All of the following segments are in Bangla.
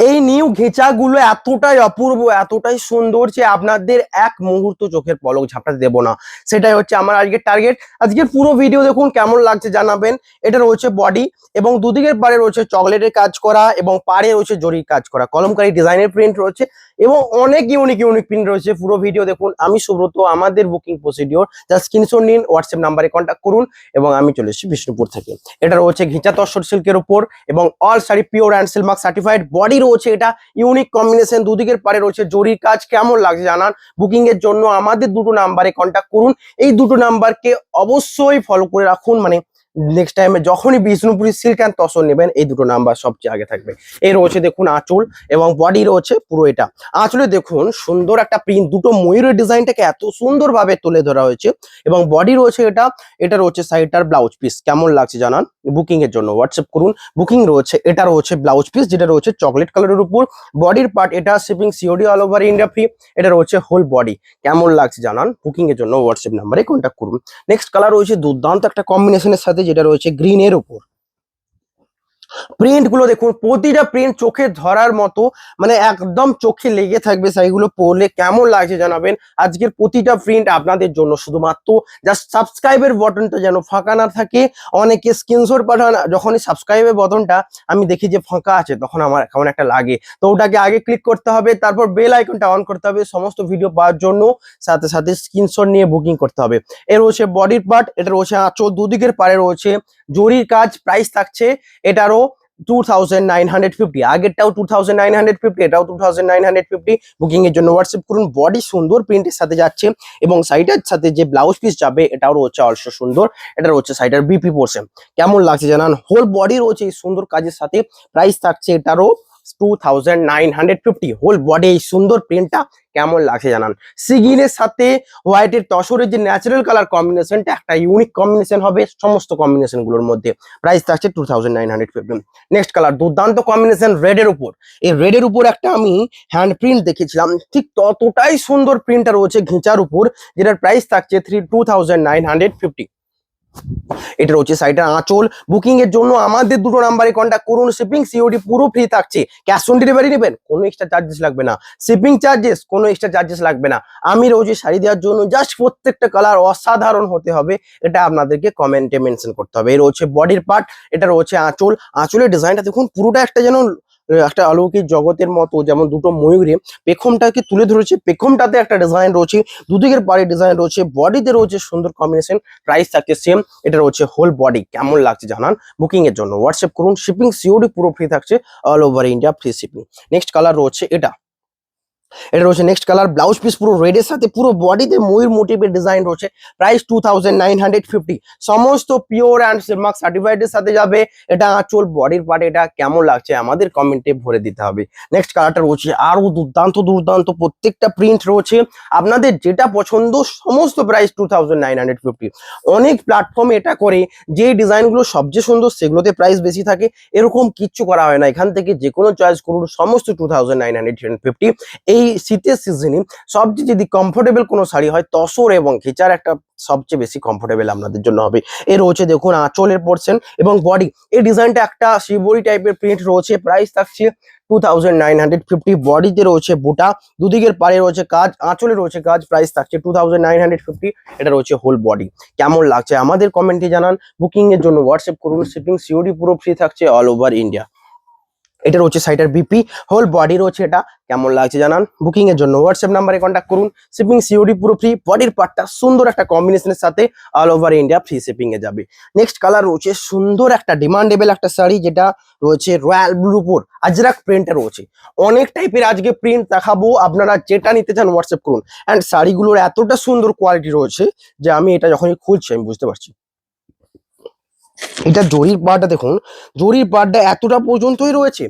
এই নিউ ঘেঁচাগুলো এতটাই অপূর্ব, এতটাই সুন্দর যে আপনাদের এক মুহূর্ত চোখের পলক ঝাপটাতে দেবো না। সেটাই হচ্ছে আমার আজকের টার্গেট। আজকের পুরো ভিডিও দেখুন, কেমন লাগছে জানাবেন। এটা রয়েছে বডি এবং দুদিকের পাড়ে রয়েছে চকলেটের কাজ করা এবং পাড়ে রয়েছে জরির কাজ করা, কলমকারী ডিজাইনের প্রিন্ট রয়েছে এবং অনেক ইউনিক ইউনিক প্রিন্ট রয়েছে। পুরো ভিডিও দেখুন। আমি সুব্রত, আমাদের বুকিং প্রসিডিওর জাস্ট স্ক্রিনশট নিন, হোয়াটসঅ্যাপ নাম্বারে কন্ট্যাক্ট করুন এবং আমি চলে এসেছি বিষ্ণুপুর থেকে। এটা রয়েছে ঘিচা তসর সিল্কের উপর এবং all sari pure and Silk Mark certified. Body রয়েছে এটা ইউনিক কম্বিনেশন, দুদিকের পারে রয়েছে জরির কাজ। কেমন লাগছে জানান। বুকিং এর জন্য আমাদের দুটো নাম্বারে কন্ট্যাক্ট করুন। এই দুটো নাম্বারকে অবশ্যই ফলো করে রাখুন, মানে নেক্সট টাইমে যখনই বিষ্ণুপুরি সিল্ক অ্যান্ড তসর নেবেন এই দুটো নাম্বার সবচেয়ে আগে থাকবে। এই রয়েছে দেখুন আঁচল এবং বডি রয়েছে পুরো এটা। আঁচলে দেখুন সুন্দর একটা প্রিন্ট, দুটো ময়ূরের ডিজাইনটাকে এত সুন্দরভাবে তুলে ধরা হয়েছে এবং বডি রয়েছে এটা। এটা রয়েছে সাইডটার ব্লাউজ পিস। কেমন লাগছে জানান। বুকিং এর জন্য হোয়াটসঅ্যাপ করুন। বুকিং রয়েছে এটা রয়েছে ব্লাউজ পিস, যেটা রয়েছে চকলেট কালারের উপর। বডির পার্ট এটা, shipping COD all over India free. এটা রয়েছে হোল বডি। কেমন লাগছে জানান। বুকিং এর জন্য হোয়াটসঅ্যাপ নাম্বারে কন্ট্যাক্ট করুন। নেক্সট কালার রয়েছে দুর্দান্ত একটা কম্বিনেশনের সাথে, যেটা রয়েছে গ্রিন এর উপর। প্রিন্ট গুলো দেখুন, প্রতিটা প্রিন্ট চোখে ধরার মতো, মানে একদম চোখে লেগে থাকবে। সেইগুলো পরলে কেমন লাগছে জানাবেন। আজকের প্রতিটা প্রিন্ট আপনাদের জন্য, শুধুমাত্র জাস্ট সাবস্ক্রাইবের বটনটা যেন ফাঁকা না থাকে। অনেকে স্ক্রিনশট পাঠান, যখনই সাবস্ক্রাইবের বটনটা আমি দেখি যে ফাঁকা আছে, তখন আমার কেমন একটা লাগে। তো ওটাকে আগে ক্লিক করতে হবে, তারপর বেল আইকনটা অন করতে হবে সমস্ত ভিডিও পাওয়ার জন্য। সাথে সাথে স্ক্রিনশট নিয়ে বুকিং করতে হবে। এর রয়েছে বডির পার্ট, এটা রয়েছে আঁচল, দুদিকের পাড়ে রয়েছে জরির কাজ। প্রাইস থাকছে এটারও 2950। আগেরটাও 2950, এটাও 2950। বুকিং এর জন্য হোয়াটসঅ্যাপ করুন। বডি সুন্দর প্রিন্টের সাথে যাচ্ছে এবং সাইডের সাথে যে ব্লাউজ পিস যাবে এটাও রয়েছে অলসো সুন্দর। এটা রয়েছে সাইডের বিপি পোর্শন। কেমন লাগছে জানান। হোল বডি রয়েছে এই সুন্দর কাজের সাথে। প্রাইস থাকছে এটারও 2950। হোল বডি এই সুন্দর প্রিন্টটা কেমন লাগছে জানান। সিগিনের সাথে হোয়াইটের তসরের যে ন্যাচারাল কালার কম্বিনেশনটা একটা ইউনিক কম্বিনেশন হবে সমস্ত কম্বিনেশন গুলোর মধ্যে। প্রাইস থাকছে 2950। নেক্সট কালার দুর্দান্ত কম্বিনেশন রেডের উপর। এই রেডের উপর একটা আমি হ্যান্ড প্রিন্ট দেখেছিলাম, ঠিক ততটাই সুন্দর প্রিন্টটা রয়েছে ঘিচার উপর, যেটার প্রাইস থাকছে 2950। এটা রয়েছে সাইডের আঁচল। বুকিং এর জন্য আমাদের দুটো নাম্বারে কন্ট্যাক্ট করুন। শিপিং সিওডি পুরো ফ্রি থাকছে। ক্যাশ অন ডেলিভারি নেবেন, কোনো এক্সট্রা চার্জেস লাগবে না। শিপিং চার্জেস, কোনো এক্সট্রা চার্জেস লাগবে না। আমি রয়েছে শাড়ি দেওয়ার জন্য, জাস্ট প্রত্যেকটা কালার অসাধারণ হতে হবে, এটা আপনাদেরকে কমেন্টে মেনশন করতে হবে। এই রয়েছে বডির পার্ট, এটা রয়েছে আঁচল। আঁচলের ডিজাইনটা দেখুন, পুরোটা একটা যেন একটা অলৌকিক জগতের মতো, যেমন দুটো ময়ূরে পেখমটাকে তুলে ধরেছে। পেখমটাতে একটা ডিজাইন রয়েছে, দুদিকের পাড়ে ডিজাইন রয়েছে, বডিতে রয়েছে সুন্দর কম্বিনেশন। প্রাইস থাকে সেম। এটা রয়েছে হোল বডি। কেমন লাগছে জানান। বুকিং এর জন্য হোয়াটসঅ্যাপ করুন। শিপিং সিওডি পুরো ফ্রি থাকছে, all over India free shipping. Next colour রয়েছে এটা। এটা রয়েছে নেক্সট কালার। ব্লাউজ পিস পুরো রেডের সাথে পুরো বডিতে ময়ূর মোটিভের ডিজাইন রয়েছে। প্রাইস 2950। সমস্ত পিওর অ্যান্ড সিলমার্ক সার্টিফাইডের সাথে যাবে। এটা আঁচল, বডির পার্ট। এটা কেমন লাগছে আমাদের কমেন্টে ভরে দিতে হবে। নেক্সট কালারটা রয়েছে আরো দুর্দান্ত দুর্দান্ত, প্রত্যেকটা প্রিন্ট রয়েছে আপনাদের যেটা পছন্দ। সমস্ত প্রাইস 2950। অনেক প্ল্যাটফর্মে এটা করে যে ডিজাইনগুলো সবচেয়ে সুন্দর সেগুলোতে প্রাইস বেশি থাকে, এরকম কিচ্ছু করা হয় না। এখান থেকে যে কোনো চয়েস করুন, সমস্ত 2950। এই শীতের সিজনে সবচেয়ে যদি কমফোর্টেবল কোনো শাড়ি হয়, তসর এবং ঘেচার একটা সবচেয়ে বেশি কমফোর্টেবল আপনাদের জন্য হবে। এর রয়েছে দেখুন আঁচলের পোর্শন এবং বডি। এই ডিজাইনটা একটা শিবরি টাইপের প্রিন্ট রয়েছে। প্রাইস থাকছে 2950। বডিতে রয়েছে বুটা, দুদিকের পাড়ে রয়েছে কাজ, আঁচলে রয়েছে কাজ। প্রাইস থাকছে 2950। এটা রয়েছে হোল বডি। কেমন লাগছে আমাদের কমেন্টে জানান। বুকিং এর জন্য হোয়াটসঅ্যাপ করুন। শিপিং সিওডি পুরো ফ্রি থাকছে, অল ওভার ইন্ডিয়া। এটা রয়েছে সাইডের বিপি, হোল বডি রয়েছে এটা। কেমন লাগছে জানান। বুকিং এর জন্য হোয়াটসঅ্যাপ নাম্বারে কন্ট্যাক্ট করুন। শিপিং সিওডি পুরো ফ্রি। বডির পার্টটা সুন্দর একটা কম্বিনেশনের সাথে, all over India free shipping এ যাবে। নেক্সট কালার রয়েছে সুন্দর একটা ডিমান্ডেবল একটা শাড়ি, যেটা রয়েছে রয়্যাল ব্লুর উপর আজরাক প্রিন্টে রয়েছে। অনেক টাইপের আজকে প্রিন্ট দেখাবো, আপনারা যেটা নিতে চান হোয়াটসঅ্যাপ করুন। অ্যান্ড শাড়িগুলোর এতটা সুন্দর কোয়ালিটি রয়েছে যে আমি এটা যখনই খুলছি আমি বুঝতে পারছি। এটা জরির পাড়টা দেখুন, জরির পাড়টা এতটা পর্যন্তই রয়েছে,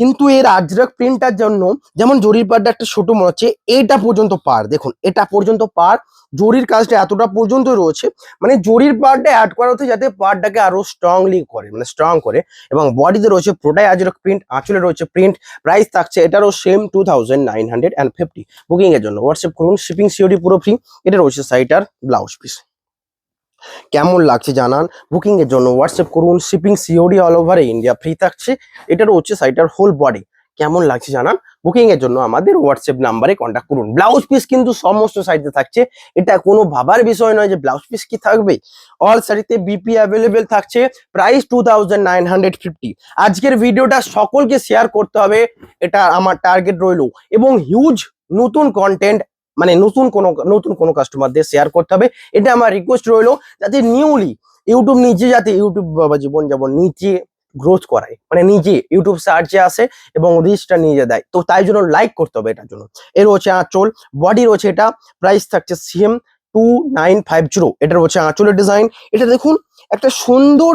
কিন্তু এর আজরাক প্রিন্টটার জন্য যেমন জরির পাড়টা একটা ছোট মনে হচ্ছে, এটা পর্যন্ত পার দেখুন, এটা পর্যন্ত পার। জরির কাজটা এতটা পর্যন্ত রয়েছে, মানে জরির পাড়টা অ্যাড করা হচ্ছে যাতে পাড়টাকে আরো স্ট্রংলি করে, মানে স্ট্রং করে। এবং বডিতে রয়েছে পুরোটাই আজরাক প্রিন্ট, আঁচলে রয়েছে প্রিন্ট। প্রাইস থাকছে এটারও সেম 2950। বুকিং এর জন্য হোয়াটসঅ্যাপ করুন। শিপিং সিওডি পুরো ফ্রি। এটা রয়েছে সাইটার ব্লাউজ পিস। কেমন লাগছে জানান। বুকিং এর জন্য হোয়াটসঅ্যাপ করুন। Shipping COD all over India free থাকছে। এটারও হচ্ছে সাইটার হোল বডি। কেমন লাগছে জানান। বুকিং এর জন্য আমাদের হোয়াটসঅ্যাপ নাম্বারে কন্ট্যাক্ট করুন। ব্লাউজ পিস কিন্তু সমস্ত সাইজে থাকছে, এটা কোনো ভাবার বিষয় নয় যে ব্লাউজ পিস কি থাকবে। অল শাড়িতে বিপি অ্যাভেলেবেল থাকছে। প্রাইস 2950। আজকের ভিডিওটা সকলকে শেয়ার করতে হবে, এটা আমার টার্গেট রইলো। এবং হিউজ নতুন কন্টেন্ট মানে নতুন কোনো কাস্টমারদের শেয়ার করতে হবে, এটা আমার রিকোয়েস্ট রইলো। যাতে নিউলি ইউটিউব নিজে যাতে ইউটিউব বাবা জীবন যাপন নিচে গ্রোথ করায়, মানে নিজে ইউটিউব সার্চে আসে এবং রিচটা নিজে দেয়। তো তাই জন্য লাইক করতে হবে এটার জন্য। এর হচ্ছে আঁচল, বডি রয়েছে, এটা প্রাইস থাকছে সেম 2950। এটা হচ্ছে আঁচলের ডিজাইন। এটা দেখুন একটা সুন্দর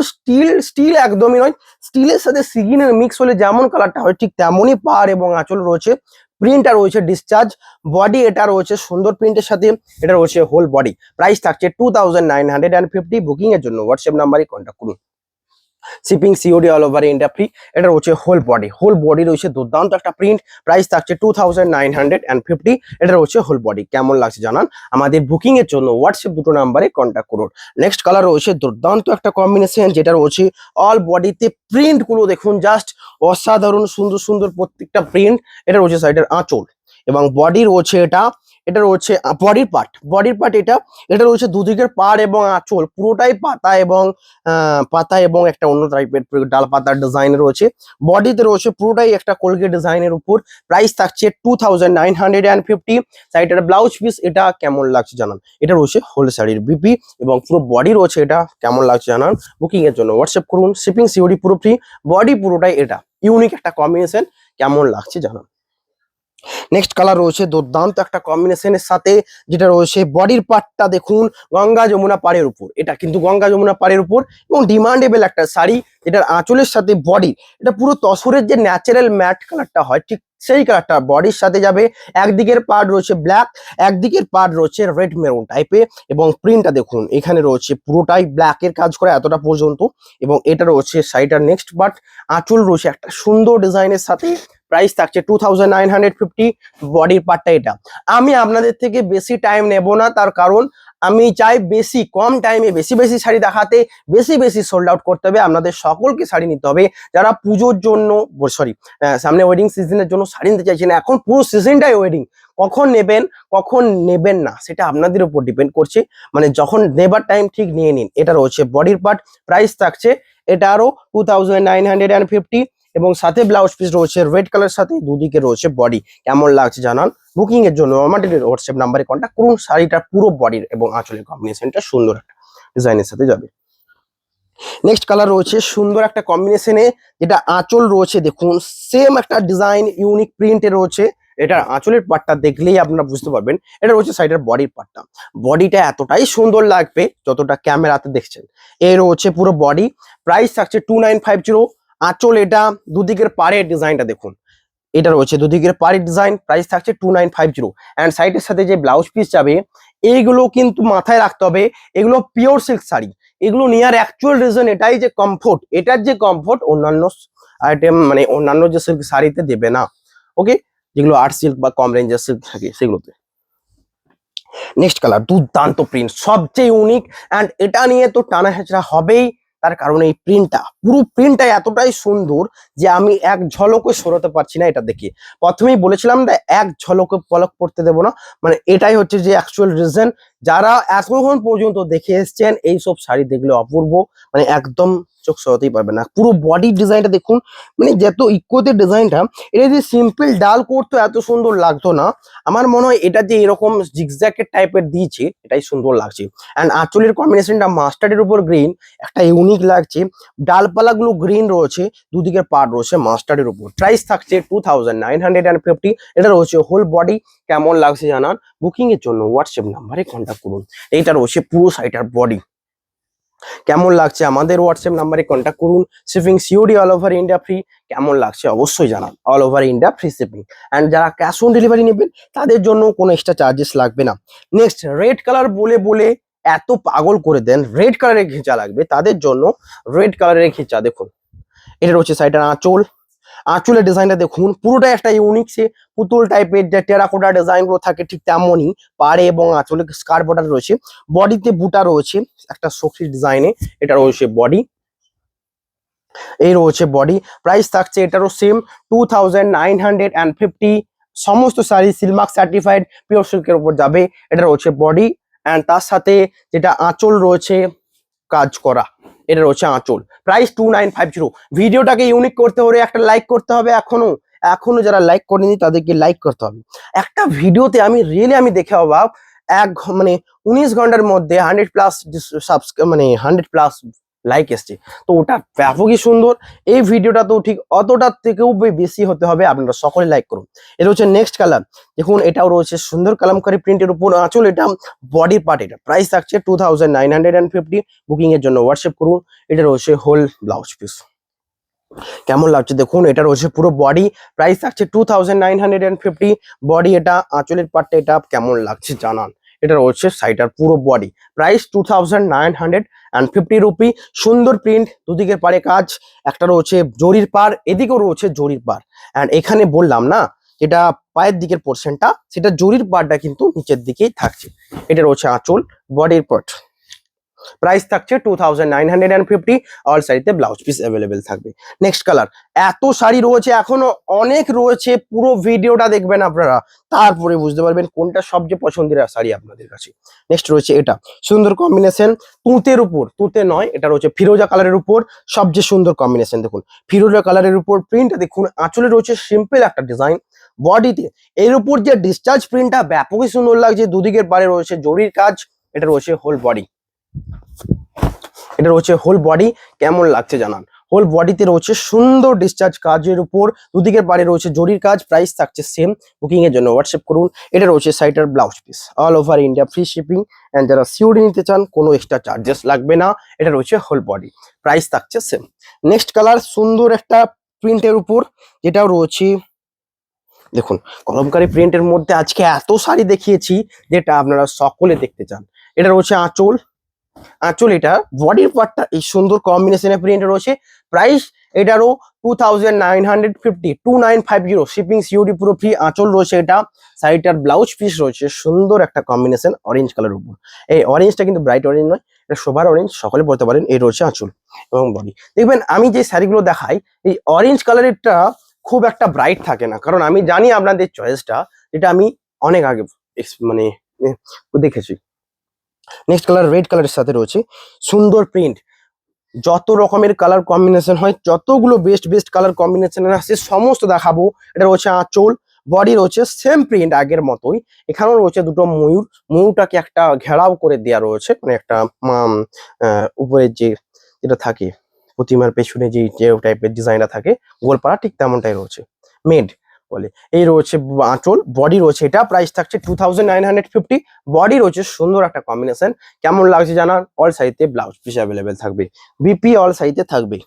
স্টিল একদমই নয়, স্টিলের সাথে সিগিনের মিক্স হলে যেমন কালারটা হয় ঠিক তেমনই পাড় এবং আঁচল রয়েছে। প্রিন্টটা রয়েছে ডিসচার্জ, বডি এটা রয়েছে সুন্দর প্রিন্টের সাথে, এটা রয়েছে হোল বডি। প্রাইস থাকছে 2950। বুকিং এর জন্য হোয়াটসঅ্যাপ নাম্বারে কন্ট্যাক্ট করুন। Shipping COD all over India free. এটা হচ্ছে হোল বডি রয়েছে দুর্দান্ত একটা প্রিন্ট। প্রাইস থাকছে 2950। এটা হচ্ছে হোল বডি। কেমন লাগছে জানান। আমাদের বুকিং এর জন্য হোয়াটসঅ্যাপ দুটো নাম্বারে কন্ট্যাক্ট করুন। নেক্সট কালার রয়েছে দুর্দান্ত একটা কম্বিনেশন, যেটা রয়েছে অল বডিতে প্রিন্ট গুলো দেখুন জাস্ট অসাধারণ সুন্দর সুন্দর প্রত্যেকটা প্রিন্ট। এটা রয়েছে সাইডের আঁচল এবং বডি রয়েছে এটা রয়েছে বডির পার্ট এটা। এটা রয়েছে দুদিকের পাড় এবং আঁচল পুরোটাই পাতা এবং একটা অন্য টাইপের ডাল পাতার ডিজাইন রয়েছে। বডিতে রয়েছে পুরোটাই একটা কলগেট ডিজাইনের উপর। প্রাইস থাকছে 2950। সাইডের ব্লাউজ পিস এটা কেমন লাগছে জানান। এটা রয়েছে হোল শাড়ির বিপি এবং পুরো বডি রয়েছে, এটা কেমন লাগছে জানান। বুকিং এর জন্য হোয়াটসঅ্যাপ করুন। শিপিং সিওডি পুরো ফ্রি। বডি পুরোটাই এটা ইউনিক একটা কম্বিনেশন, কেমন লাগছে জানান। নেক্সট কালার রয়েছে দুর্দান্ত একটা কম্বিনেশনের সাথে, যেটা রয়েছে বডির পার্টটা দেখুন গঙ্গা যমুনা পাড়ের উপর। এটা কিন্তু গঙ্গা যমুনা পাড়ের উপর এবং ডিমান্ডেবল একটা শাড়ি, যেটার আঁচলের সাথে বডি এটা পুরো তসরের যে ন্যাচারাল ম্যাট কালারটা হয় ঠিক সেই কালারটা বডির সাথে যাবে। একদিকের পার্ট রয়েছে ব্ল্যাক, একদিকের পার্ট রয়েছে রেড মেরুন টাইপের এবং প্রিন্টটা দেখুন এখানে রয়েছে পুরোটাই ব্ল্যাকের কাজ করে এতটা পর্যন্ত। এবং এটা রয়েছে শাড়িটার নেক্সট পার্ট, আঁচল রয়েছে একটা সুন্দর ডিজাইনের সাথে। প্রাইস থাকছে 2950। বডির পার্টটা এটা। আমি আপনাদের থেকে বেশি টাইম নেব না, তার কারণ আমি চাই কম টাইমে বেশি শাড়ি দেখাতে, বেশি সোল্ড আউট করতে হবে। আপনাদের সকলকে শাড়ি নিতে হবে যারা পুজোর জন্য সামনে ওয়েডিং সিজনের জন্য শাড়ি নিতে চাইছেন। এখন পুরো সিজনটাই ওয়েডিং, কখন নেবেন না সেটা আপনাদের উপর ডিপেন্ড করছে, মানে যখন নেবার টাইম ঠিক নিয়ে নিন। এটা রয়েছে বডির পার্ট। প্রাইস থাকছে এটা আরো 2950 এবং সাথে ব্লাউজ পিস রয়েছে রেড কালার সাথে, দুদিকে রয়েছে বডি। কেমন লাগছে জানান। বুকিং এর জন্য আমাদের হোয়াটসঅ্যাপ নাম্বারে কন্ট্যাক্ট করুন। শাড়িটা পুরো বডির এবং আঁচলের কম্বিনেশনটা সুন্দর একটা ডিজাইনের সাথে যাবে। নেক্সট কালার রয়েছে সুন্দর একটা কম্বিনেশনে, যেটা আঁচল রয়েছে দেখুন সেম একটা ডিজাইন ইউনিক প্রিন্টে রয়েছে। এটা আঁচলের পার্টটা দেখলেই আপনারা বুঝতে পারবেন। এটা রয়েছে সাইডের বডির পার্টটা। বডিটা এতটাই সুন্দর লাগবে যতটা ক্যামেরাতে দেখছেন। এর রয়েছে পুরো বডি। প্রাইস থাকছে 2950। আঁচল এটা দুদিকের পাড়ের ডিজাইনটা দেখুন, এটা রয়েছে দুদিকের পাড়ের ডিজাইন। প্রাইস থাকছে 2950। অ্যান্ড সাইডের সাথে যে ব্লাউজ পিস যাবে এইগুলো কিন্তু মাথায় রাখতে হবে, এগুলো পিওর সিল্ক শাড়ি। এগুলো নেওয়ার অ্যাকচুয়াল রিজন এটাই যে কমফোর্ট, এটার যে কমফোর্ট অন্যান্য আইটেম মানে অন্যান্য যে সিল্ক শাড়িতে দেবে না। ওকে, যেগুলো আর্ট সিল্ক বা কম রেঞ্জের সিল্ক থাকে সেগুলোতে। নেক্সট কালার দুর্দান্ত প্রিন্ট, সবচেয়ে ইউনিক। অ্যান্ড এটা নিয়ে তো টানা হেঁচড়া হবেই, তার কারণ এই পুরো প্রিন্টটা এতটাই সুন্দর যে আমি এক ঝলকে সরাতে পারছি না এটা দেখে। প্রথমেই বলেছিলাম না এক ঝলকে পলক পড়তে দেবো না, মানে এটাই হচ্ছে যে অ্যাকচুয়াল রিজন। যারা এতক্ষণ পর্যন্ত দেখে এসছেন এইসব শাড়ি দেখলে অপূর্ব, মানে একদম চোখ সরাতেই পারবে না। পুরো বডি ডিজাইনটা দেখুন, মানে যত ইকোতে ডিজাইনটা, এটা যদি সিম্পল ডাল করতো এত সুন্দর লাগতো না। আমার মনে হয় এটা যে এরকম জিগজ্যাকেট টাইপের দিয়েছে এটাই সুন্দর লাগছে। অ্যান্ড আঁচলের কম্বিনেশনটা মাস্টার্ডের উপর গ্রিন, একটা ইউনিক লাগছে। ডালপালাগুলো গ্রিন রয়েছে, দুদিকের পার্ট রয়েছে মাস্টার্ডের উপর। প্রাইস থাকছে 2950। এটা রয়েছে হোল বডি। কেমন লাগছে জানান। বুকিং এর জন্য হোয়াটসঅ্যাপ নাম্বারে কন্ট্যাক্ট করুন। এইটা রয়েছে পুরো শাড়িটার বডি। কেমন লাগছে আমাদের হোয়াটসঅ্যাপ নাম্বারে কন্ট্যাক্ট করুন। Shipping COD all over India free. কেমন লাগছে অবশ্যই জানান। All over India free shipping. And যারা ক্যাশ অন ডেলিভারি নেবেন তাদের জন্য কোনো এক্সট্রা চার্জেস লাগবে না। নেক্সট রেড কালার বলে এত পাগল করে দেন, রেড কালারের ঘেঁচা লাগবে তাদের জন্য রেড কালারের ঘেঁচা দেখুন। এটা রয়েছে সাইডের আঁচলের ডিজাইনটা দেখুন পুরোটাই একটা ইউনিক সে পুতুল টাইপের যে টেরাকোটা ডিজাইন গুলো থাকে ঠিক তেমনই পাড়ে এবং আঁচলে স্কার্ট বর্ডার রয়েছে। বডিতে বুটা রয়েছে একটা সখী ডিজাইনে, এটা রয়েছে বডি। এই রয়েছে বডি, প্রাইস থাকছে এটারও সেম 2950। সমস্ত শাড়ি সিলমার্ক সার্টিফাইড পিওর সিল্কের উপর যাবে। এটা রয়েছে বডি অ্যান্ড তার সাথে যেটা আঁচল রয়েছে কাজ করা, এটা রয়েছে আঁচল, প্রাইস 2950। ভিডিওটাকে ইউনিক করতে হলে একটা লাইক করতে হবে। এখনো এখনো যারা লাইক করেনি তাদেরকে লাইক করতে হবে। একটা ভিডিওতে আমি রিয়েলি আমি দেখে অবাক, মানে 19 ঘন্টার মধ্যে 100+ মানে 100+ লাইক এসছে। তো ওটা ব্যাপকই সুন্দর। এই ভিডিওটা তো ঠিক অতটার থেকেও বেশি হতে হবে, আপনারা সকলে লাইক করুন। এটা হচ্ছে নেক্সট কালার, দেখুন এটাও রয়েছে সুন্দর কালামকারী প্রিন্টের উপর আঁচল, এটা বডি পার্ট, এটা প্রাইস থাকছে 2950। বুকিং এর জন্য হোয়াটসঅ্যাপ করুন। এটা রয়েছে হোল ব্লাউজ পিস, কেমন লাগছে দেখুন। এটা রয়েছে পুরো বডি, প্রাইস থাকছে 2950। বডি এটা আঁচলের পার্টটা, এটা কেমন লাগছে জানান। এটা রয়েছে সাইডার পুরো বডি, প্রাইস 2950 রুপি। সুন্দর প্রিন্ট, দুদিকের পারে কাজ, একটা রয়েছে জরির পার, এদিকেও রয়েছে জরির পার। অ্যান্ড এখানে বললাম না যেটা পায়ের দিকের পোর্শনটা, সেটা জরির পারটা কিন্তু নিচের দিকেই থাকছে। এটা রয়েছে আঁচল, বডির পার্ট, প্রাইস থাকছে 2950। অল শাড়িতে ব্লাউজ পিস অ্যাভেলেবেল থাকবে। নেক্সট কালার, এত শাড়ি রয়েছে এখনো অনেক রয়েছে, পুরো ভিডিওটা দেখবেন আপনারা, তারপরে বুঝতে পারবেন কোনটা সবচেয়ে পছন্দের শাড়ি আপনাদের কাছে। নেক্সট রয়েছে এটা, সুন্দর কম্বিনেশন, তুঁতের উপর, তুঁতে নয়, এটা রয়েছে ফিরোজা কালারের উপর, সবচেয়ে সুন্দর কম্বিনেশন দেখুন। ফিরোজা কালারের উপর প্রিন্টটা দেখুন, আঁচলে রয়েছে সিম্পল একটা ডিজাইন, বডিতে এর উপর যে ডিসচার্জ প্রিন্টটা ব্যাপকই সুন্দর লাগছে, দুদিকের পারে রয়েছে জরির কাজ। এটা রয়েছে হোল বডি, এটা রয়েছে হোল বডি, কেমন লাগছে জানান। হোল বডিতে রয়েছে সুন্দর ডিসচার্জ কাজের উপর, দুদিকের পারে রয়েছে জরির কাজ, প্রাইস থাকছে সেম। বুকিং এর জন্য হোয়াটসঅ্যাপ করুন। এটা রয়েছে সাইটার blouse piece, all over India free shipping. And যারা সিওডি নিতে চান কোনো এক্সট্রা চার্জেস লাগবে না। এটা রয়েছে হোল বডি, প্রাইস থাকছে সেম। নেক্সট কালার, সুন্দর একটা প্রিন্টের উপর, যেটাও রয়েছে দেখুন কলমকারী প্রিন্টের মধ্যে আজকে এত শাড়ি দেখিয়েছি যেটা আপনারা সকলে দেখতে চান। এটা রয়েছে আঁচল, আঁচল এটা বডির পার্টটা এই সুন্দর কম্বিনেশনে প্রিন্ট রয়েছে, প্রাইস এটারও 2950 শিপিং সিওডি পুরো ফ্রি। আঁচল রয়েছে এটা, সাইডটার ব্লাউজ পিস রয়েছে সুন্দর একটা কম্বিনেশন অরেঞ্জ কালার উপর। এই অরেঞ্জটা কিন্তু ব্রাইট অরেঞ্জ নয়, এটা সোবার অরেঞ্জ, সকলে পড়তে পারেন। এই রয়েছে আঁচল এবং বডি। দেখবেন আমি যে শাড়িগুলো দেখাই এই অরেঞ্জ কালারেরটা খুব একটা ব্রাইট থাকে না, কারণ আমি জানি আপনাদের চয়েসটা, যেটা আমি অনেক আগে মানে দেখেছি। নেক্সট কালার রেড কালারের সাথে রয়েছে সুন্দর প্রিন্ট, যত রকমের কালার কম্বিনেশন হয়, যতগুলো বেস্ট বেস্ট কালার কম্বিনেশন আছে সমস্ত দেখাবো। এটা রয়েছে আঁচল, বডি রয়েছে সেম প্রিন্ট আগের মতোই। এখানেও রয়েছে দুটো ময়ূর, ময়ূরটাকে একটা ঘেরাও করে দেওয়া রয়েছে, মানে একটা উপরে যে যেটা থাকে প্রতিমার পেছনে যে টাইপের ডিজাইনটা থাকে গোলপাড়া, ঠিক তেমনটাই রয়েছে, মেড বলে। এই রয়েছে আঁচল, বডি রয়েছে এটা, প্রাইস থাকছে 2950। বডি রয়েছে সুন্দর একটা কম্বিনেশন, কেমন লাগছে জানান। অল সাইজে ব্লাউজ পিস অ্যাভেলেবেল থাকবে, বিপি অল সাইজে থাকবে।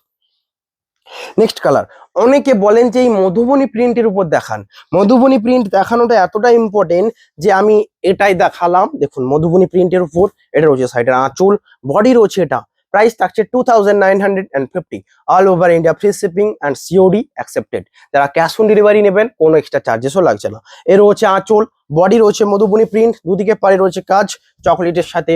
নেক্সট কালার, অনেকে বলেন যে এই মধুবনী প্রিন্টের উপর দেখান। মধুবনী প্রিন্ট দেখানোটা এতটা ইম্পর্টেন্ট যে আমি এটাই দেখালাম। দেখুন মধুবনী প্রিন্টের উপর, এটা রয়েছে সাইডের আঁচল, বডি রয়েছে এটা, প্রাইস থাকছে 2950। All over India free shipping and COD accepted. যারা ক্যাশ অন ডেলিভারি নেবেন কোনো এক্সট্রা চার্জেসও লাগছে না। এ রয়েছে আঁচল, বডি রয়েছে মধুবনী প্রিন্ট, দুদিকে পারে রয়েছে কাজ, চকলেটের সাথে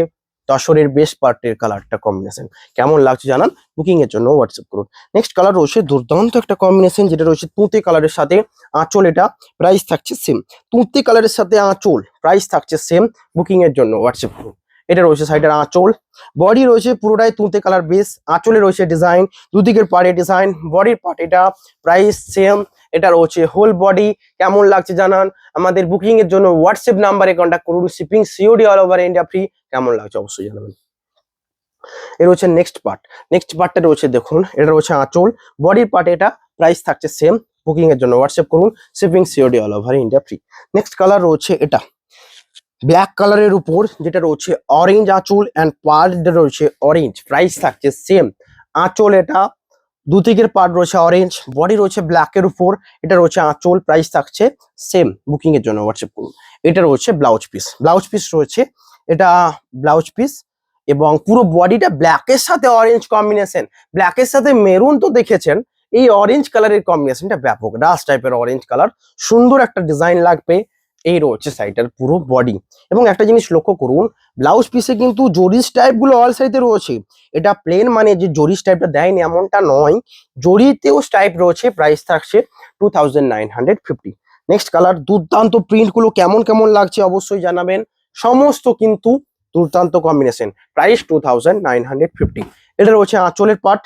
তসরের বেস্ট পার্টের কালারটা কম্বিনেশন, কেমন লাগছে জানান। বুকিং এর জন্য হোয়াটসঅ্যাপ করুন। নেক্সট কালার রয়েছে দুর্দান্ত একটা কম্বিনেশন, যেটা রয়েছে তুঁতে কালারের সাথে আঁচল, এটা প্রাইস থাকছে সেম। তুঁতে কালারের সাথে আঁচল, প্রাইস থাকছে সেম। বুকিং এর জন্য হোয়াটসঅ্যাপ করুন। এটা রয়েছে সাইডের আঁচল, বডি রয়েছে পুরোটাই তুঁতে কালার বেস, আঁচলে রয়েছে ডিজাইন, দুদিকের পাড়ে ডিজাইন, বডির পার্ট এটা, প্রাইস সেম। এটা রয়েছে হোল বডি, কেমন লাগছে জানান। আমাদের বুকিং এর জন্য হোয়াটসঅ্যাপ নাম্বারে কন্ট্যাক্ট করুন। Shipping COD all over India free. কেমন লাগছে অবশ্যই জানাবেন। এর রয়েছে নেক্সট পার্ট, নেক্সট পার্টটা রয়েছে দেখুন, এটা রয়েছে আঁচল, বডির পার্ট এটা, প্রাইস থাকছে সেম। বুকিং এর জন্য হোয়াটসঅ্যাপ করুন। Shipping COD all over India free. Next colour রয়েছে এটা ব্ল্যাক কালারের উপর, যেটা রয়েছে অরেঞ্জ আঁচল অ্যান্ড পার্ট রয়েছে অরেঞ্জ, প্রাইস থাকছে সেম। আঁচল এটা, দুদিকের পার্ট রয়েছে অরেঞ্জ, বডি রয়েছে ব্ল্যাকের উপর, এটা রয়েছে আঁচল, প্রাইস থাকছে সেম। বুকিং এর জন্য হোয়াটসঅ্যাপ করুন। এটা রয়েছে ব্লাউজ পিস, ব্লাউজ পিস রয়েছে এটা ব্লাউজ পিস, এবং পুরো বডিটা ব্ল্যাকের সাথে অরেঞ্জ কম্বিনেশন। ব্ল্যাকের সাথে মেরুন তো দেখেছেন, এই অরেঞ্জ কালারের কম্বিনেশনটা ব্যাপক, ডাস্ট টাইপের অরেঞ্জ কালার, সুন্দর একটা ডিজাইন লাগবে। এই রয়েছে সাইডের পুরো বডি। এবং একটা জিনিস লক্ষ্য করুন, ব্লাউজ পিসে কিন্তু জরিস টাইপ গুলো অল সাইডে রয়েছে। এটা প্লেন মানে যে জরিস টাইপটা দেয়নি এমনটা নয়, জরিতেও স্টাইপ রয়েছে। প্রাইস থাকছে 2950। নেক্সট কালার, দুর্দান্ত প্রিন্ট গুলো কেমন কেমন লাগছে অবশ্যই জানাবেন। সমস্ত কিন্তু দুর্দান্ত কম্বিনেশন। প্রাইস 2950। এটা রয়েছে আঁচলের পার্ট,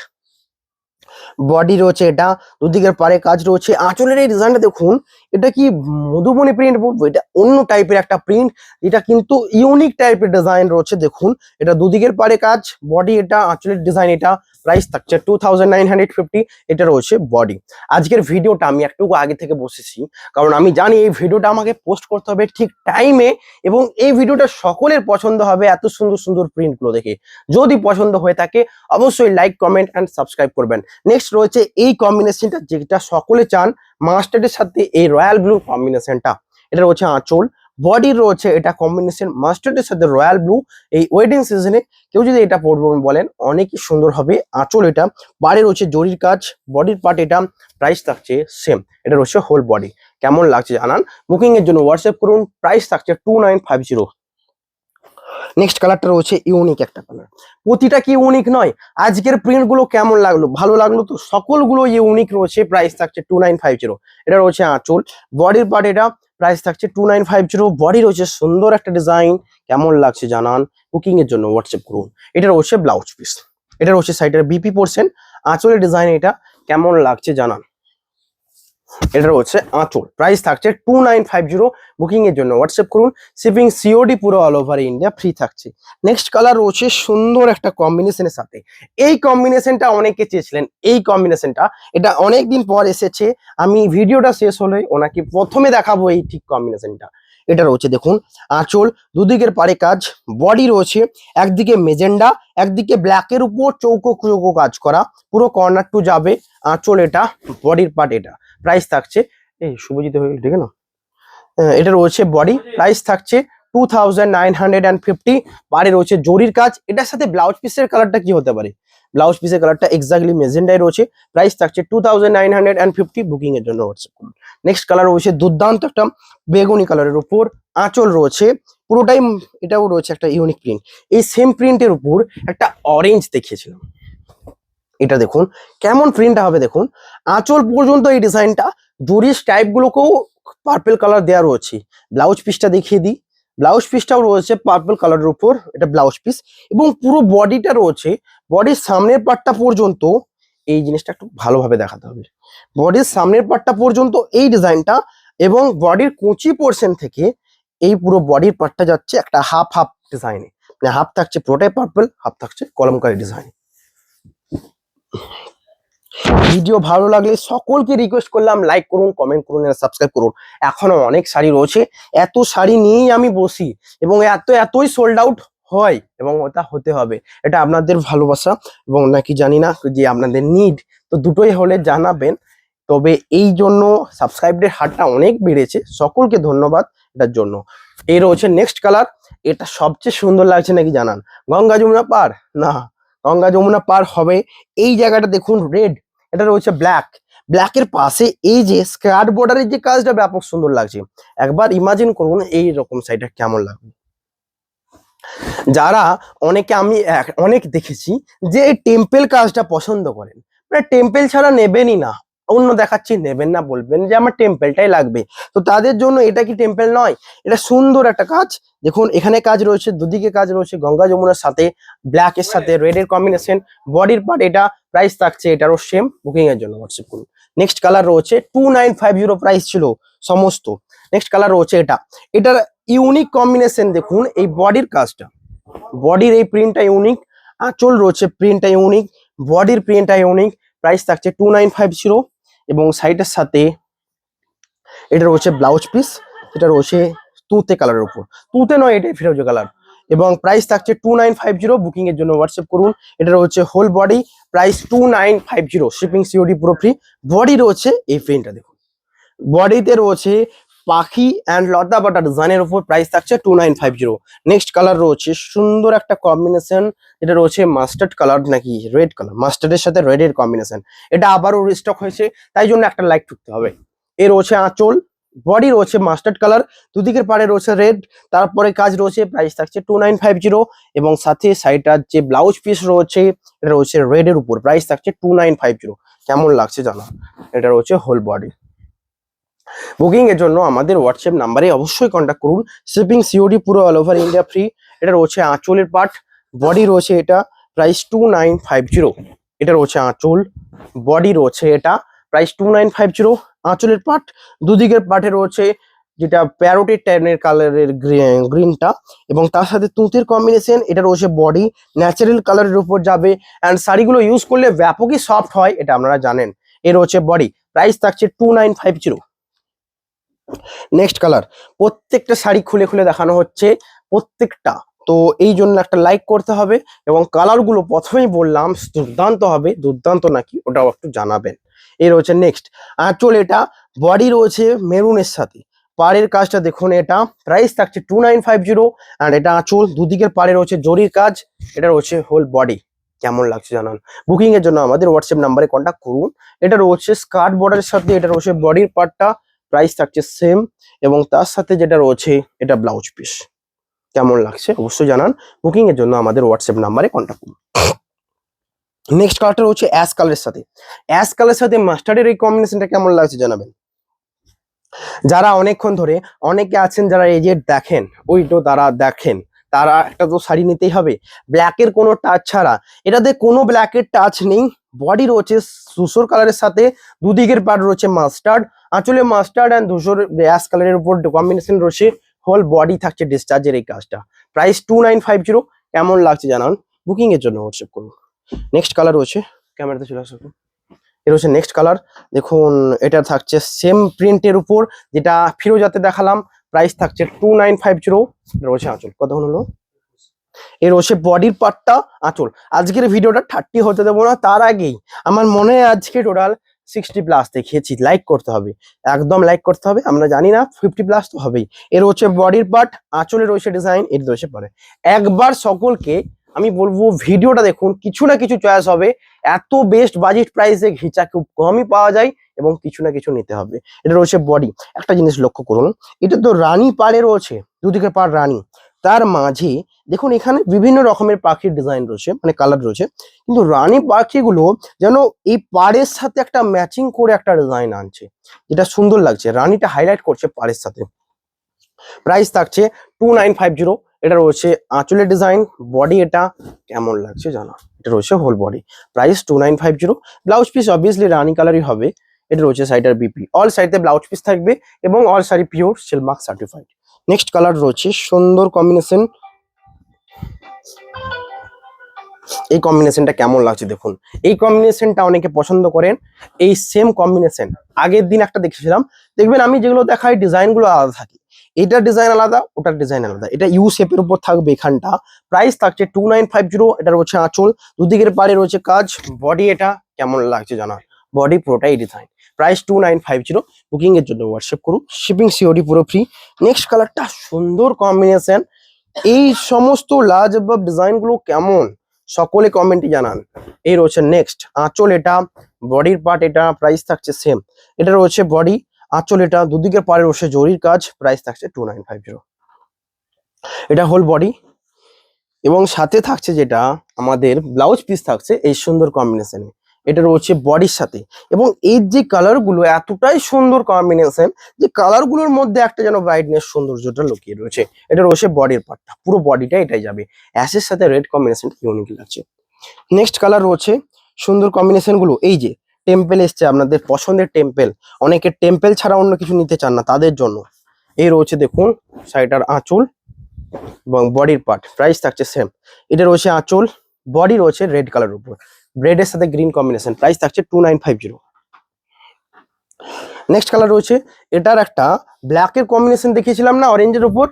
বডি রয়েছে, এটা দুদিকের পারে কাজ রয়েছে। আঁচলের এই ডিজাইনটা দেখুন, এটা কি মধুবনী প্রিন্ট বলবো, এটা অন্য টাইপের একটা প্রিন্ট, এটা কিন্তু ইউনিক টাইপের ডিজাইন রয়েছে। দেখুন এটা দুদিকের পারে কাজ, বডি এটা আঁচলের ডিজাইন। এটা প্রাইস থাকছে 2950। এটা রয়েছে বডি। আজকের ভিডিওটা আমি একটু আগে থেকে বসেছি, কারণ আমি জানি এই ভিডিওটা আমাকে পোস্ট করতে হবে ঠিক টাইমে, এবং এই ভিডিওটা সকলের পছন্দ হবে এত সুন্দর সুন্দর প্রিন্টগুলো দেখে। যদি পছন্দ হয়ে থাকে অবশ্যই লাইক, কমেন্ট অ্যান্ড সাবস্ক্রাইব করবেন। নেক্সট রয়েছে এই কম্বিনেশনটা, যেটা সকলে চান, মাস্টার্ডের সাথে এই রয়্যাল ব্লু কম্বিনেশনটা। এটা রয়েছে আঁচল, বডি রয়েছে এটা কম্বিনেশন মাস্টার্ডের সাথে রয়্যাল ব্লু। এই ওয়েডিং সিজনে কেউ যদি এটা পরবেন বলেন অনেকই সুন্দর হবে। আঁচল এটা, পাড়ে রয়েছে জরির কাজ, বডির পার্ট এটা। প্রাইস থাকছে সেম, এটা রয়েছে হোল বডি। কেমন লাগছে জানান, বুকিং এর জন্য হোয়াটসঅ্যাপ করুন। প্রাইস থাকছে 2950। নেক্সট কালারটা রয়েছে ইউনিক একটা কালার। প্রতিটা কি ইউনিক নয়? আজকের প্রিন্ট গুলো কেমন লাগলো, ভালো লাগলো তো? সকলগুলো ইউনিক রয়েছে। প্রাইস থাকছে 2950। এটা রয়েছে আঁচল, বডির পার্ট এটা। প্রাইস থাকছে 2950। বডি রয়েছে সুন্দর একটা ডিজাইন। কেমন লাগছে জানান, বুকিং এর জন্য হোয়াটসঅ্যাপ করুন। এটা রয়েছে ব্লাউজ পিস, এটা রয়েছে সাইডের বিপি পোর্শন। আঁচলের ডিজাইন এটা কেমন লাগছে জানান। এটা হচ্ছে আঁচল, প্রাইস থাকছে 2950। বুকিং এর জন্য হোয়াটসঅ্যাপ করুন। শিপিং সিওডি পুরো অল ওভার ইন্ডিয়া ফ্রি থাকছে। নেক্সট কালার রয়েছে সুন্দর একটা কম্বিনেশনের সাথে। এই কম্বিনেশনটা অনেকে চেয়েছিলেন, এই কম্বিনেশনটা এটা অনেকদিন পর এসেছে। আমি ভিডিওটা শেষ হলে ওনাকে প্রথমে দেখাবো এই ঠিক কম্বিনেশনটা। এটা রয়েছে দেখুন আঁচল, দুদিকের পারে কাজ, বডি রয়েছে একদিকে মেজেন্ডা, একদিকে ব্ল্যাকের উপর চৌকো চৌকো কাজ করা, পুরো কর্নার টু যাবে। আঁচল এটা, বডির পার্ট এটা। প্রাইস থাকছে, এই শুভজিৎ হয়ে দেখে না, এটা রয়েছে বডি। প্রাইস থাকছে 2950। পারে রয়েছে জরির কাজ। এটার সাথে ব্লাউজ পিসের কালারটা কি হতে পারে? ব্লাউজ পিসের কালারটা এক্স্যাক্টলি মেজেন্ডাই রয়েছে। প্রাইস থাকছে 2950। বুকিং এর জন্য হোয়াটসঅ্যাপ করুন। নেক্সট কালার রয়েছে দুর্দান্ত একটা বেগুনি কালারের উপর, আঁচল রয়েছে পুরোটাই। এটাও রয়েছে একটা ইউনিক প্রিন্ট। এই সেম প্রিন্টের উপর একটা অরেঞ্জ দেখিয়েছিলাম, এটা দেখুন কেমন প্রিন্টটা হবে। দেখুন আঁচল পর্যন্ত এই ডিজাইনটা, জরির টাইপ গুলোকেও পার্পল কালার দেওয়া রয়েছে। ব্লাউজ পিসটা দেখিয়ে দিই, ব্লাউজ পিসটাও রয়েছে পার্পল কালারের উপর, এটা ব্লাউজ পিস। এবং পুরো বডিটা রয়েছে, বডির সামনের পার্টটা পর্যন্ত এই জিনিসটা একটু ভালোভাবে দেখাতে হবে। বডির সামনের পার্টটা পর্যন্ত এই ডিজাইনটা, এবং বডির কুচি পোর্শন থেকে এই পুরো বডির পার্টটা যাচ্ছে একটা হাফ হাফ ডিজাইনে। মানে হাফ থাকছে পুরোটাই পার্পল, হাফ থাকছে কলমকারী ডিজাইন। ভিডিও ভালো লাগলে সকলকে রিকোয়েস্ট করলাম লাইক করুন, কমেন্ট করুন, সাবস্ক্রাইব করুন। এখনো অনেক শাড়ি রয়েছে, এত শাড়ি নিয়েই আমি বসি, এবং এতই সোল্ড আউট হয়, এবং ওটা হতে হবে। এটা আপনাদের ভালোবাসা এবং নাকি জানি না যে আপনাদের নিড, তো দুটোই হলে জানাবেন। তবে এই জন্য সাবস্ক্রাইবের হারটা অনেক বেড়েছে, সকলকে ধন্যবাদ এটার জন্য। এই রয়েছে নেক্সট কালার, এটা সবচেয়ে সুন্দর লাগছে নাকি জানান। গঙ্গা যমুনা পার না, গঙ্গা যমুনা পার হবে। এই জায়গাটা দেখুন রেড, এটা রয়েছে ব্ল্যাক, ব্ল্যাকের পাশে এই যে স্কার্ট বর্ডারের যে কাজটা ব্যাপক সুন্দর লাগছে। একবার ইমাজিন করুন এই রকম সাইডটা কেমন লাগবে। যারা অনেকে, আমি অনেক দেখেছি যে এই টেম্পেল কাজটা পছন্দ করেন, মানে টেম্পেল ছাড়া নেবেনই না, অন্য দেখাচ্ছি নেবেন না, বলবেন যে আমার টেম্পেলটাই লাগবে। তো তাদের জন্য এটা কি টেম্পেল নয়? এটা সুন্দর একটা কাজ। দেখুন এখানে কাজ রয়েছে, দুদিকে কাজ রয়েছে, গঙ্গা যমুনার সাথে ব্ল্যাক এর সাথে রেড এর কম্বিনেশন। বডির পার্ট এটা, প্রাইস থাকছে এটারও সেম। বুকিং এর জন্য হোয়াটসঅ্যাপ করুন। নেক্সট কালার রয়েছে 2950 প্রাইস ছিল সমস্ত। নেক্সট কালার রয়েছে এটা, এটার ইউনিক কম্বিনেশন দেখুন। এই বডির কাজটা, বডির এই প্রিন্টটা ইউনিক, আঁচল রয়েছে প্রিন্টটা ইউনিক, বডির প্রিন্টটা ইউনিক। প্রাইস থাকছে 2950। এবং সাইডের সাথে এটা রয়েছে ব্লাউজ পিস, এটা রয়েছে তুতে কালারের উপর, তুতে নয় এটাই ফিরোজা কালার। এবং প্রাইস থাকছে 2950। বুকিং এর জন্য হোয়াটসঅ্যাপ করুন। এটা রয়েছে whole body, price 2950। Shipping COD পুরো ফ্রি। বডি রয়েছে এই প্রিন্টটা দেখুন, বডিতে রয়েছে পাখি অ্যান্ড লতা বাটা ডিজাইনের উপর। প্রাইস থাকছে 2950। নেক্সট কালার রয়েছে সুন্দর একটা কম্বিনেশন, এটা রয়েছে মাস্টার্ড কালার নাকি রেড কালার, মাস্টার্ডের সাথে রেড এর কম্বিনেশন। এটা আবারও রিস্টক হয়েছে, তাই জন্য একটা লাইক ঠুকতে হবে। এর রয়েছে আঁচল, বডি রয়েছে মাস্টার্ড কালার, দুদিকের পাড়ে রয়েছে রেড, তারপরে কাজ রয়েছে, প্রাইস থাকছে 2950। এবং সাথে সাইডটার যে ব্লাউজ পিস রয়েছে এটা রয়েছে রেড এর উপর, প্রাইস থাকছে 2950। কেমন লাগছে জানো, এটা রয়েছে হোল বডি। বুকিং এর জন্য আমাদের হোয়াটসঅ্যাপ নাম্বারে অবশ্যই কন্ট্যাক্ট করুন। শিপিং সিওডি পুরো অল ওভার ইন্ডিয়া ফ্রি। এটা রয়েছে আঁচলের পার্ট, বডি রয়েছে এটা, প্রাইস 2950। এটা রয়েছে আঁচল, বডি রয়েছে এটা, প্রাইস 2950। আঁচলের পার্ট, দুদিকের পার্টে রয়েছে যেটা প্যারোটের ট্যানের কালারের গ্রিনটা, এবং তার সাথে তুঁতের কম্বিনেশন। এটা রয়েছে বডি, ন্যাচারাল কালারের উপর যাবে, অ্যান্ড শাড়িগুলো ইউজ করলে ব্যাপকই সফট হয়, এটা আপনারা জানেন। এ রয়েছে বডি, প্রাইস থাকছে 2950। নেক্সট কালার, প্রত্যেকটা শাড়ি খুলে খুলে দেখানো হচ্ছে প্রত্যেকটা, তো এই জন্য একটা লাইক করতে হবে। এবং কালারগুলো প্রথমেই বললাম দুর্দান্ত হবে, দুর্দান্ত নাকি ওটাও একটু জানাবেন। এই রয়েছে নেক্সট আঁচল, এটা বডি রয়েছে মেরুনের সাথে, পাড়ের কাজটা দেখুন, এটা প্রাইস থাকছে 2950। অ্যান্ড এটা আঁচল, দুদিকের পাড়ে রয়েছে জরির কাজ, এটা রয়েছে হোল বডি। কেমন লাগছে জানান। বুকিং এর জন্য আমাদের হোয়াটসঅ্যাপ নাম্বারে কন্ট্যাক্ট করুন। এটা রয়েছে স্কার্ট বর্ডারের সাথে, এটা রয়েছে বডির পার্টটা, প্রাইস থাকছে সেম। এবং তার সাথে যেটা রয়েছে এটা ব্লাউজ পিস। কেমন লাগছে অবশ্যই জানান। বুকিং এর জন্য আমাদের হোয়াটসঅ্যাপ নাম্বারে কন্ট্যাক্ট করুন। নেক্সট কালারটা রয়েছে অ্যাশ কালারের সাথে, অ্যাশ কালারের সাথে মাস্টার্ডের এই কম্বিনেশনটা কেমন লাগছে জানাবেন। যারা অনেকক্ষণ ধরে, অনেকে আছেন যারা এজেড দেখেন, ওই তো তারা দেখেন, তারা একটা তো শাড়ি নিতেই হবে ব্ল্যাকের কোনো টাচ ছাড়া। এটাতে কোনো ব্ল্যাকের টাচ নেই, বডি রয়েছে ধূসর কালারের সাথে, দুদিকের পার্ট রয়েছে মাস্টার্ড, আঁচলে মাস্টার্ড অ্যান্ড ধূসর অ্যাশ কালারের উপর কম্বিনেশন রয়েছে, হোল বডি থাকছে ডিসচার্জের এই কাজটা, প্রাইস 2950। কেমন লাগছে জানান। বুকিং এর জন্য হোয়াটসঅ্যাপ করুন। নেক্সট কালার রয়েছে, ক্যামেরাতে চলে আসুন। এটা হচ্ছে নেক্সট কালার, দেখুন এটা থাকছে সেম প্রিন্টের উপর, যেটা ফিরোজাতে দেখালাম, প্রাইস থাকছে 2950। রয়েছে আঁচল, কতক্ষণ হলো, এর রয়েছে বডির পার্টটা, আঁচল। আজকের ভিডিওটা 30 হতে দেবো না, তার আগেই আমার মনে হয় আজকে টোটাল 60+ দেখিয়েছি, লাইক করতে হবে, একদম লাইক করতে হবে। আমরা জানি না 50+ তো হবেই। এর হচ্ছে বডির পার্ট, আঁচলে রয়েছে ডিজাইন, এর রয়েছে পরে। একবার সকলকে আমি বলবো ভিডিওটা দেখুন, কিছু না কিছু চয়েস হবে। এত বেস্ট বাজেট প্রাইসে ঘিচা খুব কমই পাওয়া যায়, এবং কিছু না কিছু নিতে হবে। এটা রয়েছে বডি। একটা জিনিস লক্ষ্য করুন, এটা তো রানী পাড়ে রয়েছে, দুদিকে পাড় রানী, তার মাঝে দেখুন এখানে বিভিন্ন রকমের পাখির ডিজাইন রয়েছে, মানে কালার রয়েছে, কিন্তু রানী পাখিগুলো যেন এই পাড়ের সাথে একটা ম্যাচিং করে একটা ডিজাইন আনছে, যেটা সুন্দর লাগছে, রানীটা হাইলাইট করছে পাড়ের সাথে। প্রাইস থাকছে 2950। এটা রয়েছে আঁচলের ডিজাইন, বডি এটা কেমন লাগছে জানা, এটা রয়েছে whole body, price 2950। Blouse piece obviously রানী কালারই হবে। এটা রয়েছে সাইডের বিপি, অল সাইডে ব্লাউজ পিস থাকবে, এবং all sari pure silk mark certified. Next colour রয়েছে সুন্দর কম্বিনেশন, এই কম্বিনেশনটা কেমন লাগছে দেখুন। এই কম্বিনেশনটা অনেকে পছন্দ করেন, এই সেম কম্বিনেশন আগের দিন একটা দেখেছিলাম, দেখবেন আমি যেগুলো দেখাই ডিজাইনগুলো আলাদা থাকে, এটার ডিজাইন আলাদা, ওটার ডিজাইন আলাদা। এটা ইউ শেপের উপর থাকবে এখানটা, প্রাইস থাকছে 2950। এটা রয়েছে আঁচল, দুদিকের পাড়ে রয়েছে কাজ, বডি এটা কেমন লাগছে জানা, বডি পুরোটাই ডিজাইন, প্রাইস 2950। বুকিং এর জন্য হোয়াটসঅ্যাপ করুন, শিপিং সিওডি পুরো ফ্রি। নেক্সট কালারটা সুন্দর কম্বিনেশন, এই সমস্ত লাজবাব ডিজাইন গুলো কেমন সকলে কমেন্টে জানান। এই রয়েছে নেক্সট আঁচল, এটা বডির পার্ট, এটা প্রাইস থাকছে সেম। এটা রয়েছে বডি, আঁচল এটা, দুদিকের পাড়ে রয়েছে জরির কাজ, প্রাইস থাকছে 2950। এটা হোল বডি, এবং সাথে থাকছে যেটা আমাদের ব্লাউজ পিস থাকছে এই সুন্দর কম্বিনেশনে, এটা রয়েছে বডির সাথে। এবং এই যে কালার গুলো এতটাই সুন্দর কম্বিনেশন, যে কালার গুলোর মধ্যে একটা যেন ব্রাইটনেস সৌন্দর্যটা লুকিয়ে রয়েছে। এটা রয়েছে বডির পার্টটা, পুরো বডিটা এটাই যাবে, অ্যাশের সাথে রেড কম্বিনেশনটা ইউনিক লাগছে। নেক্সট কালার রয়েছে সুন্দর কম্বিনেশন গুলো, এই যে টেম্পেল এসছে, আপনাদের পছন্দের টেম্পেল, অনেকে টেম্পেল ছাড়া অন্য কিছু নিতে চান না, তাদের জন্য এই রয়েছে দেখুন শাড়িটার আঁচল এবং বডির পার্ট, প্রাইস থাকছে সেম। এটা রয়েছে আঁচল, বডি রয়েছে রেড কালার উপর, রেডের সাথে গ্রিন কম্বিনেশন, প্রাইস থাকছে 2950। নেক্সট কালার রয়েছে, এটার একটা ব্ল্যাকের কম্বিনেশন দেখিয়েছিলাম না অরেঞ্জের উপর,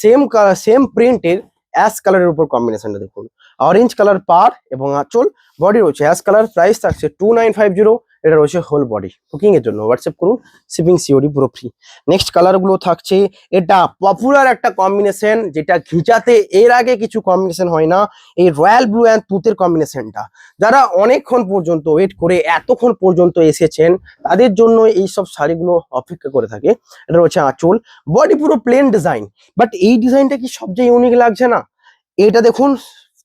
সেম সেম প্রিন্টের অ্যাশ কালারের উপর কম্বিনেশনটা দেখুন, অরেঞ্জ কালার পার এবং আঁচল, বডি রয়েছে অ্যাশ কালার, প্রাইস থাকছে 2950। এটা রয়েছে হোল বডি। বুকিং এর জন্য হোয়াটসঅ্যাপ করুন, শিপিং সিওডি পুরো ফ্রি। নেক্সট কালার গুলো থাকছে, এটা পপুলার একটা কম্বিনেশন, যেটা ঘিচাতে এর আগে কিছু কম্বিনেশন হয় না, এই রয়্যাল ব্লু অ্যান্ড তুতের কম্বিনেশনটা। যারা অনেকক্ষণ পর্যন্ত ওয়েট করে এতক্ষণ পর্যন্ত এসেছেন, তাদের জন্য এই সব শাড়িগুলো অপেক্ষা করে থাকে। এটা রয়েছে আঁচল, বডি পুরো প্লেন ডিজাইন, বাট এই ডিজাইনটা কি সবচেয়ে ইউনিক লাগছে না? এটা দেখুন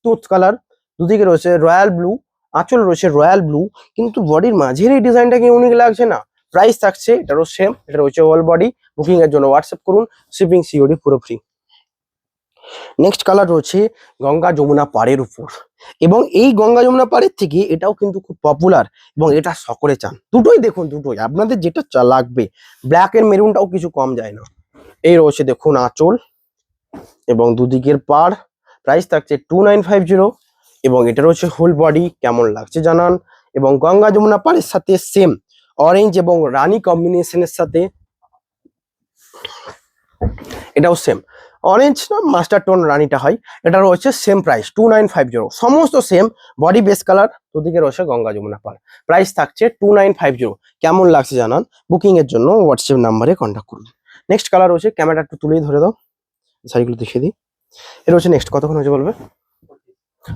তুত কালার, দুদিকে রয়েছে রয়্যাল ব্লু, আঁচল রয়েছে রয়্যাল ব্লু, কিন্তু বডির মাঝের এই ডিজাইনটা কি ইউনিক লাগছে না? প্রাইস থাকছে এটারও সেম, এটা রয়েছে অল বডি। বুকিং এর জন্য হোয়াটসঅ্যাপ করুন, শিপিং সিওডি পুরো ফ্রি। নেক্সট কালার রয়েছে গঙ্গা যমুনা পাড়ের উপর, এবং এই গঙ্গা যমুনা পাড়ের থেকে এটাও কিন্তু খুব পপুলার, এবং এটা সকলে চান। দুটোই দেখুন, দুটোই আপনাদের যেটা লাগবে, ব্ল্যাক এর মেরুনটাও কিছু কম যায় না। এই রয়েছে দেখুন আঁচল এবং দুদিকের পাড়, প্রাইস থাকছে 2950, এবং এটা রয়েছে হোল বডি। কেমন লাগছে জানান। এবং গঙ্গা যমুনা পাড়ের সাথে সেম অরেঞ্জ এবং রানী কম্বিনেশনের সাথে এটাও সেম অরেঞ্জ না মাস্টার টোন রানীটা হয়, এটা রয়েছে সেম প্রাইস 2950, সমস্ত সেম বডি বেস কালার, দুদিকে রয়েছে গঙ্গা যমুনা পাড়, প্রাইস থাকছে 2950। কেমন লাগছে জানান। বুকিং এর জন্য হোয়াটসঅ্যাপ নাম্বারে কন্ট্যাক্ট করুন। নেক্সট কালার রয়েছে, ক্যামেরা একটু তুলেই ধরে দাও, শাড়িগুলো দেখিয়ে দিই। এটা হচ্ছে নেক্সট, কতক্ষণ হয়েছে বলবে?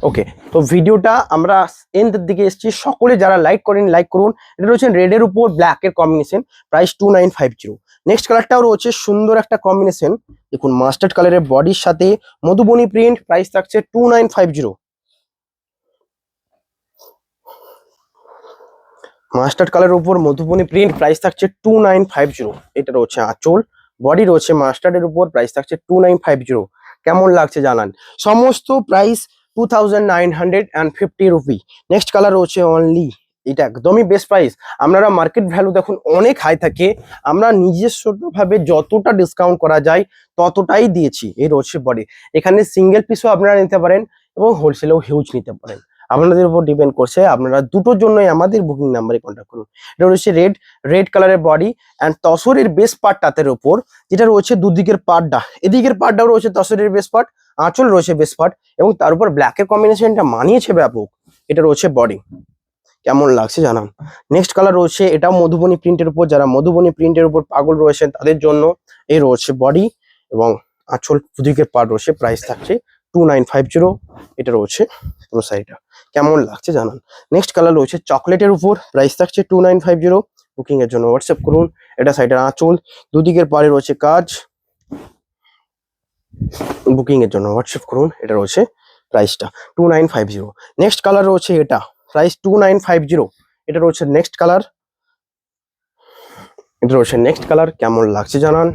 ওকে, তো ভিডিওটা আমরা এন্ডের দিকে এসেছি, সকলে যারা লাইক করেন লাইক করুন। এটা রয়েছে রেডের উপর ব্ল্যাক এর কম্বিনেশন, প্রাইস 2950। নেক্সট কালারটাও রয়েছে সুন্দর একটা কম্বিনেশন, দেখুন মাস্টার্ড কালারের বডির সাথে মধুবনী প্রিন্ট, প্রাইস থাকছে 2950। মাস্টার্ড কালারের উপর মধুবনী প্রিন্ট, প্রাইস থাকছে 2950। এটা রয়েছে আঁচল, বডি রয়েছে মাস্টার্ডের উপর, প্রাইস থাকছে 2950। কেমন লাগছে জানান। সমস্ত প্রাইস 2950 রুপি। নেক্সট কালার রয়েছে অনলি, এটা একদমই বেস্ট প্রাইস। আপনারা মার্কেট ভ্যালু দেখুন অনেক হাই থাকে, আমরা নিজস্বভাবে যতটা ডিসকাউন্ট করা যায় ততটাই দিয়েছি। এই রয়েছে বডি, এখানে সিঙ্গেল পিসও আপনারা নিতে পারেন এবং হোলসেলেও হিউজ নিতে পারেন, আপনাদের উপর ডিপেন্ড করছে। আপনারা দুটোর জন্যই আমাদের বুকিং নাম্বারে কন্ট্যাক্ট করুন। এটা রয়েছে রেড কালারের বডি অ্যান্ড তসরের বেস পার্ট তাদের উপর, যেটা রয়েছে দুদিকের পার্টটা, এদিকের পার্টটাও রয়েছে তসরের বেস পার্ট, আঁচল রয়েছে বেস পার্ট, এবং তার উপর ব্ল্যাকের কম্বিনেশনটা মানিয়েছে ব্যাপক। এটা রয়েছে বডি, কেমন লাগছে জানান। নেক্সট কালার রয়েছে, এটাও মধুবনী প্রিন্টের উপর, যারা মধুবনী প্রিন্টের উপর পাগল রয়েছেন তাদের জন্য এই রয়েছে বডি এবং আঁচল, দুদিকের পার্ট রয়েছে, প্রাইস থাকছে 2950। এটা রয়েছে পুরো শাড়িটা, কেমন লাগছে জানান। নেক্সট কালার রয়েছে চকলেটের উপর, প্রাইস থাকছে 2950। বুকিং এর জন্য হোয়াটসঅ্যাপ করুন। এটা সাইডের আঁচল, দুদিকের পাড়ে রয়েছে কাজ, বুকিং এর জন্য হোয়াটসঅ্যাপ করুন। এটা রয়েছে প্রাইসটা 2950। নেক্সট কালার রয়েছে এটা, প্রাইস 2950। এটা রয়েছে নেক্সট কালার, এটা রয়েছে নেক্সট কালার, কেমন লাগছে জানান।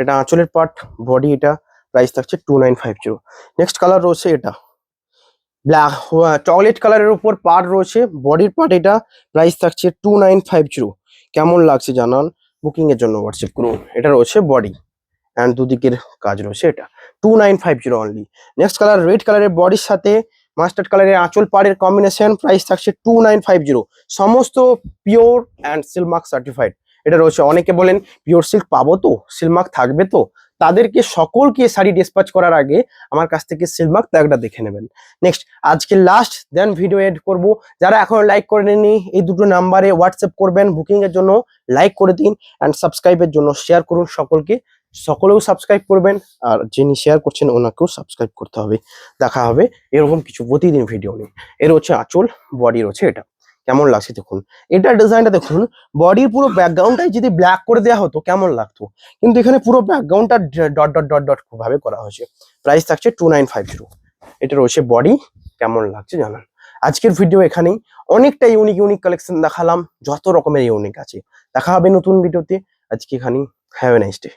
এটা আঁচলের পার্ট, বডি, এটা প্রাইস থাকছে 2950। নেক্সট কালার রয়েছে এটা ব্ল্যাক চকলেট কালারের উপর পার্ট রয়েছে, বডির পার্ট, এটা প্রাইস থাকছে 2950। কেমন লাগছে জানান। বুকিং এর জন্য হোয়াটসঅ্যাপ করুন। এটা রয়েছে বডি অ্যান্ড দুদিকের কাজ রয়েছে, এটা 2950 অনলি। নেক্সট কালার রেড কালারের বডির সাথে মাস্টার্ড কালারের আঁচল পাড়ের কম্বিনেশন, প্রাইস থাকছে 2950। সমস্ত পিওর অ্যান্ড সিলমার্ক সার্টিফাইড। এটা রয়েছে, অনেকে বলেন পিওর সিল্ক পাবো তো, সিলমার্ক থাকবে তো, তাদেরকে সকলকে শাড়ি ডিসপ্যাচ করার আগে আমার কাছ থেকে সিলমার্ক ট্যাগটা দেখে নেবেন। নেক্সট আজকে লাস্ট, দেন ভিডিও এড করব। যারা এখনো লাইক করেননি, এই দুটো নাম্বারে হোয়াটসঅ্যাপ করবেন, বুকিং এর জন্য লাইক করে দিন অ্যান্ড সাবস্ক্রাইবের জন্য শেয়ার করুন সকলকে, সকলেও সাবস্ক্রাইব করবেন, আর যিনি শেয়ার করছেন ওনাকেও সাবস্ক্রাইব করতে হবে। দেখা হবে এরকম কিছু প্রতিদিন ভিডিও নিয়ে। এর হচ্ছে আঁচল, বডি রয়েছে, এটা কেমন লাগছে দেখুন। এটার ডিজাইনটা দেখুন, বডির পুরো ব্যাকগ্রাউন্ডটাই যদি ব্ল্যাক করে দেওয়া হতো কেমন লাগতো, কিন্তু এখানে পুরো ব্যাকগ্রাউন্ডটা ডট ডট ডট ডট ভাবে করা হয়েছে। প্রাইস থাকছে 2950। এটা রয়েছে বডি, কেমন লাগছে জানান। আজকের ভিডিও এখানেই, অনেকটা ইউনিক ইউনিক কালেকশন দেখালাম, যত রকমের ইউনিক আছে। দেখা হবে নতুন ভিডিওতে, আজকে এখানেই। Have a nice day.